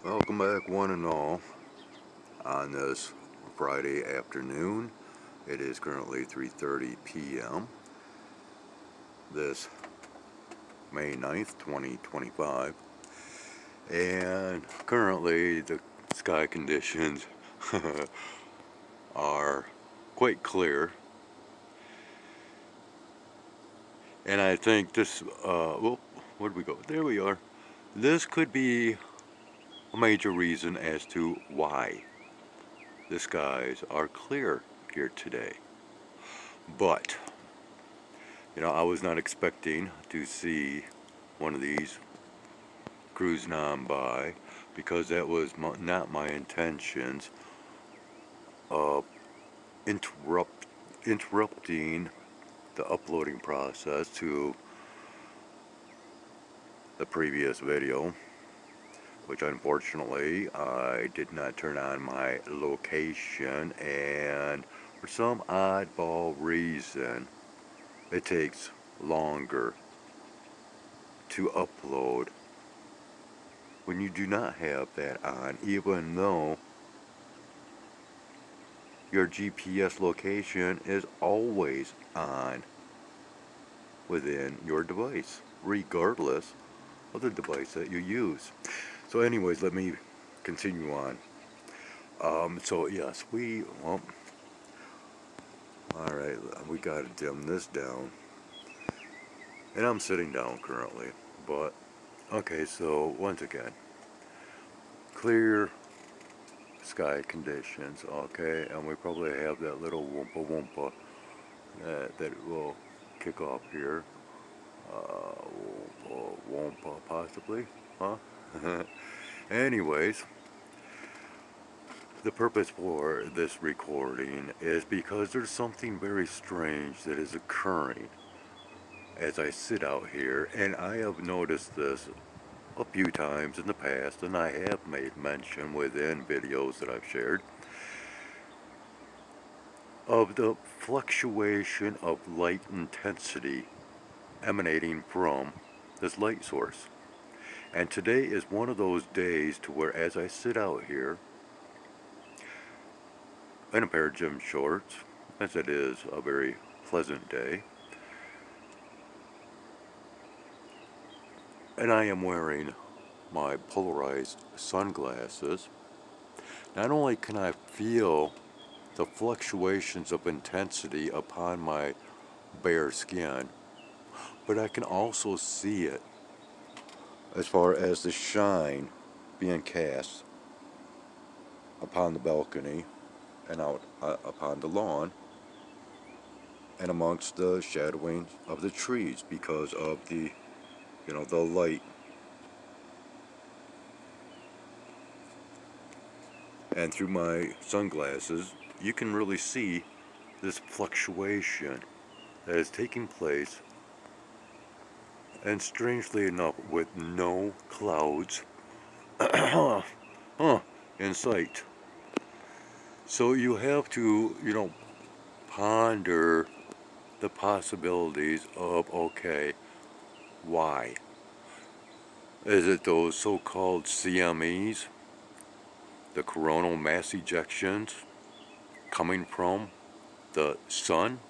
Welcome back, one and all, on this Friday afternoon. It is currently 3:30 p.m. this May 9th, 2025, and currently the sky conditions are quite clear, and I think this, well, where'd we go? There we are. This could be a major reason as to why the skies are clear here today. But I was not expecting to see one of these cruising on by, because that was not my intentions of interrupting the uploading process to the previous video, which unfortunately I did not turn on my location, and for some oddball reason it takes longer to upload when you do not have that on, even though your GPS location is always on within your device, regardless of the device that you use. So anyways, let me continue on. So yes, alright, we gotta dim this down. And I'm sitting down currently, but, okay, so once again, clear sky conditions, okay, and we probably have that little whoompa whoompa that will kick off here. Whoompa possibly, huh? Anyways, the purpose for this recording is because there's something very strange that is occurring as I sit out here, and I have noticed this a few times in the past, and I have made mention within videos that I've shared of the fluctuation of light intensity emanating from this light source. And today is one of those days to where, as I sit out here in a pair of gym shorts, as it is a very pleasant day, and I am wearing my polarized sunglasses, not only can I feel the fluctuations of intensity upon my bare skin, but I can also see it as far as the shine being cast upon the balcony and out upon the lawn and amongst the shadowing of the trees, because of the the light. And through my sunglasses you can really see this fluctuation that is taking place, and strangely enough with no clouds in sight. So you have to, ponder the possibilities of, okay, why? Is it those so-called CMEs, the coronal mass ejections, coming from the sun?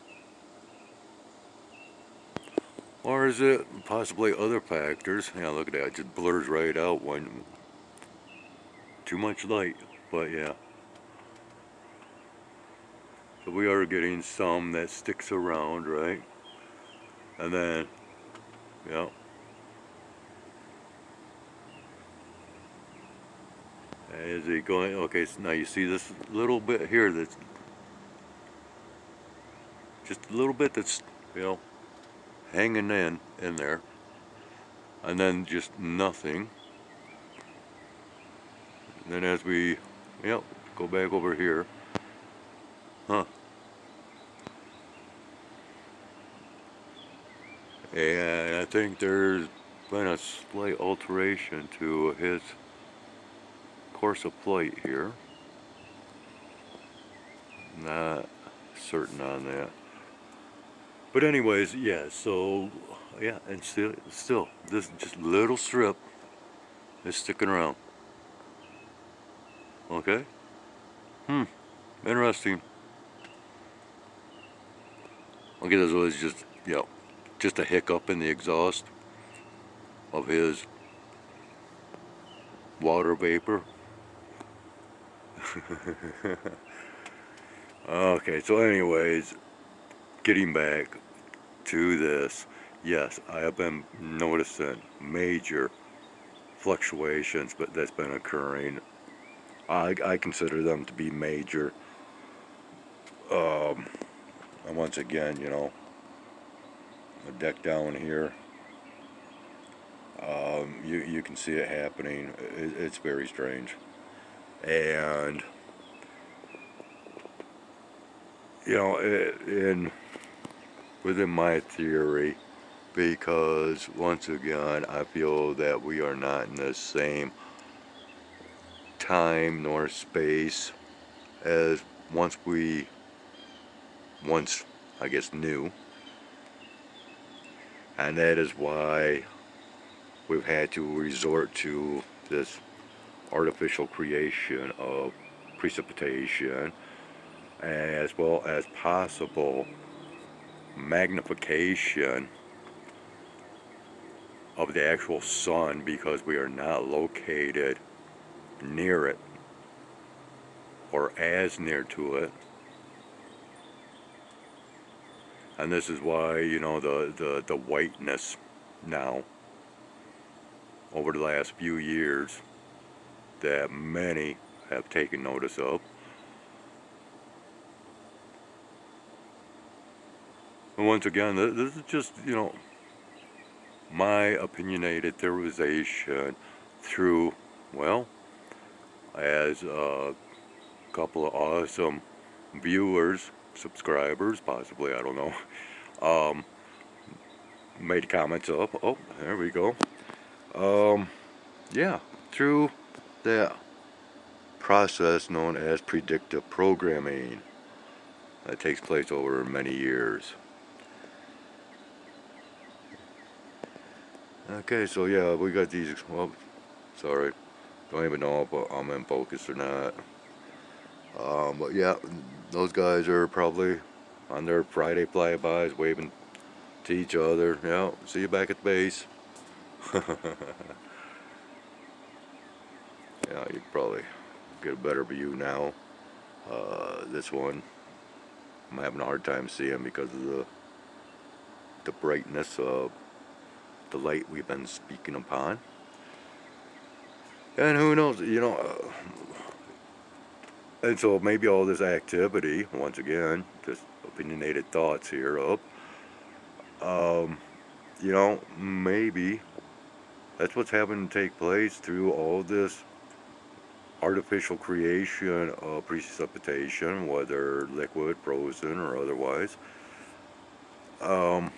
Or is it possibly other factors? Yeah, look at that, it just blurs right out when too much light, but yeah. So we are getting some that sticks around, right? And then, yeah. Is it going, okay, so now you see this little bit here that's just a little bit that's, hanging in there. And then just nothing. And then as we, go back over here. Huh. And I think there's been a slight alteration to his course of flight here. Not certain on that. But anyways, yeah, so, yeah, and still, this just little strip is sticking around. Okay? Interesting. Okay, this was just, just a hiccup in the exhaust of his water vapor. Okay, so anyways, getting back to this, yes, I have been noticing major fluctuations, but that's been occurring. I consider them to be major. And once again, a deck down here, you can see it happening. It's very strange. And, within my theory, because once again, I feel that we are not in the same time nor space as once we once I guess knew, and that is why we've had to resort to this artificial creation of precipitation, as well as possible magnification of the actual sun, because we are not located near it or as near to it. And this is why, the whiteness now, over the last few years, that many have taken notice of. And once again, this is just, my opinionated theorization through, well, as a couple of awesome viewers, subscribers, possibly, I don't know, made comments up. Oh, there we go. Yeah, through that process known as predictive programming that takes place over many years. Okay, so yeah, we got these, well, sorry, don't even know if I'm in focus or not. But yeah, those guys are probably on their Friday flybys waving to each other. Yeah, see you back at the base. Yeah, you probably get a better view now. This one, I'm having a hard time seeing because of the brightness of the light we've been speaking upon. And who knows, and so maybe all this activity, once again, just opinionated thoughts here up, maybe that's what's having to take place through all this artificial creation of precipitation, whether liquid, frozen, or otherwise. And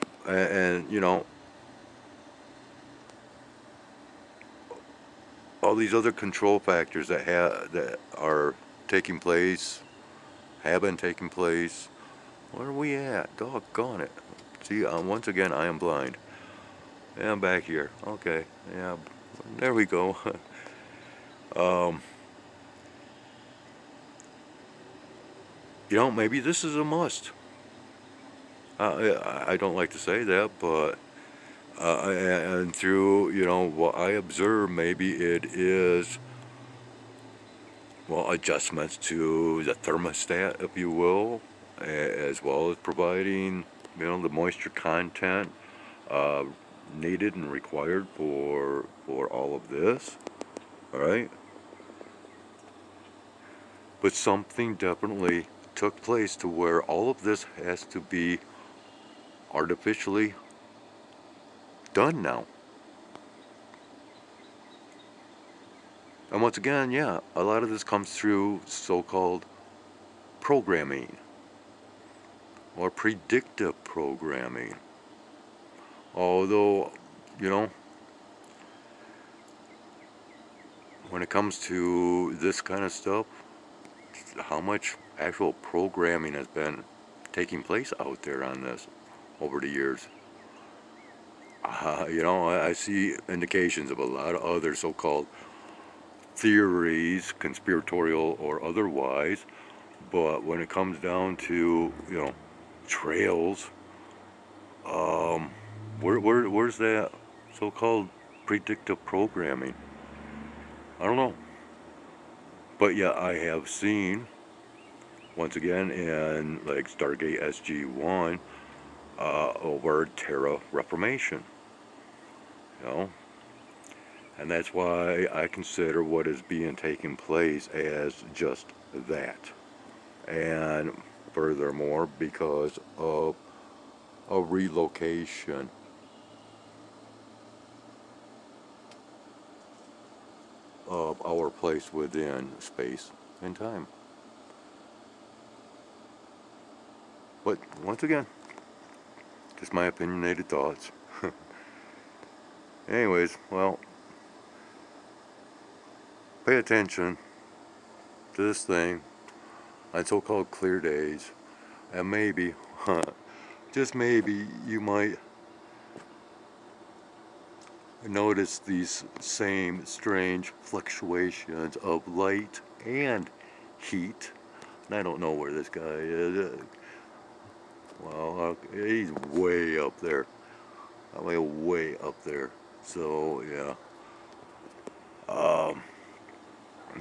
all these other control factors that are taking place, have been taking place. Where are we at? Doggone it. See, once again, I am blind. Yeah, I'm back here. Okay. Yeah, there we go. um, maybe this is a must. I don't like to say that, but and through, what I observe, maybe it is, well, adjustments to the thermostat, if you will, as well as providing, the moisture content needed and required for all of this. All right. But something definitely took place to where all of this has to be artificially done now. And once again, yeah, a lot of this comes through so-called programming or predictive programming. Although, when it comes to this kind of stuff, how much actual programming has been taking place out there on this over the years? I see indications of a lot of other so-called theories, conspiratorial or otherwise, but when it comes down to, trails, where's that so-called predictive programming? I don't know. But yeah, I have seen, once again, in like Stargate SG-1, over Terra Reformation, you know? And that's why I consider what is being taking place as just that. And furthermore, because of a relocation of our place within space and time. But once again, just my opinionated thoughts. Anyways, well, pay attention to this thing on so-called clear days, and maybe, just maybe, you might notice these same strange fluctuations of light and heat. And I don't know where this guy is. Well, he's way up there. I mean, way up there. So, yeah.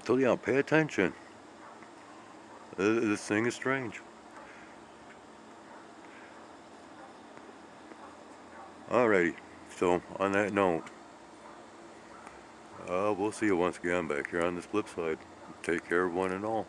So, yeah, pay attention. This thing is strange. Alrighty. So, on that note, we'll see you once again back here on this flip side. Take care of one and all.